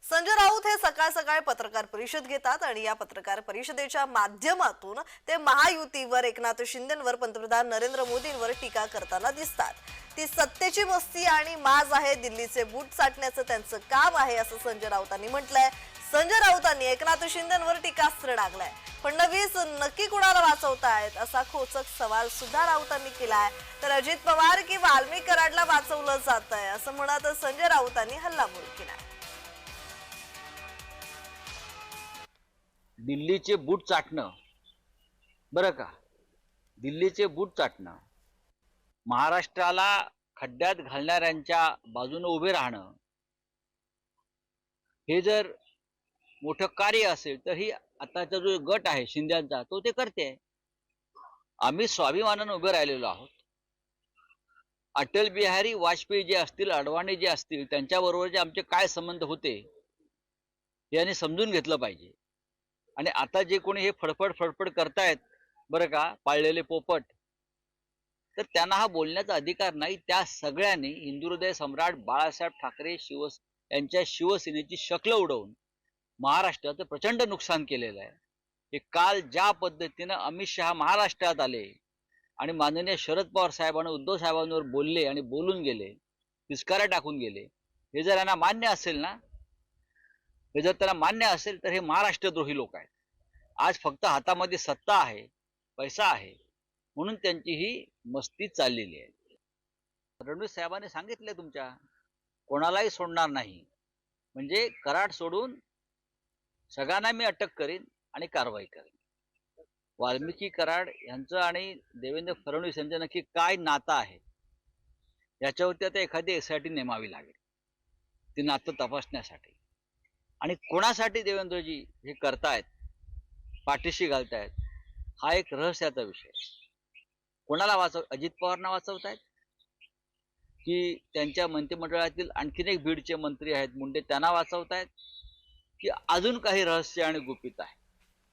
संजय राऊत हे सकाळ सकाळ पत्रकार परिषद घेतात आणि या पत्रकार परिषदेच्या माध्यमातून ते महायुतीवर, एकनाथ शिंदेंवर, पंतप्रधान नरेंद्र मोदींवर टीका करताना दिसतात। ती सत्तेची मस्ती आणि माज आहे, दिल्लीचे बूट चाटण्याचं त्यांचं काम आहे असं संजय राऊतांनी म्हटलंय। संजय राऊतांनी एकनाथ शिंदेंवर टीकास्त्र डागलाय। फडणवीस नक्की कुणाला वाचवतायत असा खोचक सवाल सुद्धा राऊतांनी केलाय। तर अजित पवार की वाल्मिक कराडला वाचवलं जातंय असं म्हणत संजय राऊतांनी हल्लाबोल केलाय। दिल्लीचे बूट चाटणं, बरं का, दिल्लीचे बूट चाटणं, महाराष्ट्राला खड्ड्यात घालणाऱ्यांच्या बाजूने उभे राहणं, हे जर मोठं कार्य असेल तर ही आताचा जो गट आहे शिंद्यांचा तो ते करते। आम्ही स्वाभिमानाने उभे राहिलेलो आहोत। अटल बिहारी वाजपेयी जे असतील, अडवाणी जे असतील, त्यांच्याबरोबरचे आमचे काय संबंध होते हे यांनी समजून घेतलं पाहिजे। आणि आता जे कोणी हे फडफड करतायत, बरं का, पाळलेले पोपट, तर त्यांना हा बोलण्याचा अधिकार नाही। त्या सगळ्यांनी हिंदुहृदय सम्राट बाळासाहेब ठाकरे यांच्या शिवसेनेची शक्ल उडवून महाराष्ट्राचं प्रचंड नुकसान केलेलं आहे। हे काल ज्या पद्धतीनं अमित शहा महाराष्ट्रात आले आणि माननीय शरद पवार साहेबांना, उद्धव साहेबांवर बोलले आणि बोलून गेले, पिचकाऱ्या टाकून गेले, हे जर यांना मान्य असेल ना, हे जर त्यांना मान्य असेल तर हे महाराष्ट्रद्रोही लोक आहेत। आज फक्त हातामध्ये सत्ता आहे, पैसा आहे, म्हणून त्यांची ही मस्ती चाललेली आहे। फडणवीस साहेबांनी सांगितले तुमच्या कोणालाही सोडणार नाही, म्हणजे कराड सोडून सगळ्यांना मी अटक करीन आणि कारवाई करेन। वाल्मिकी कराड यांचं आणि देवेंद्र फडणवीस यांचं नक्की काय नातं आहे याच्यावरती आता एखादी SIT नेमावी लागेल, ती नातं तपासण्यासाठी। आणि कोणासाठी देवेंद्रजी हे करतायत, पाठीशी घालतायत, हा एक रहस्याचा विषय। कोणाला अजित पवारांना वाचवतायत की त्यांच्या मंत्रिमंडळातील आणखीन एक बीडचे मंत्री आहेत मुंडे, त्यांना वाचवतायत की अजून काही रहस्य आणि गुपित आहे?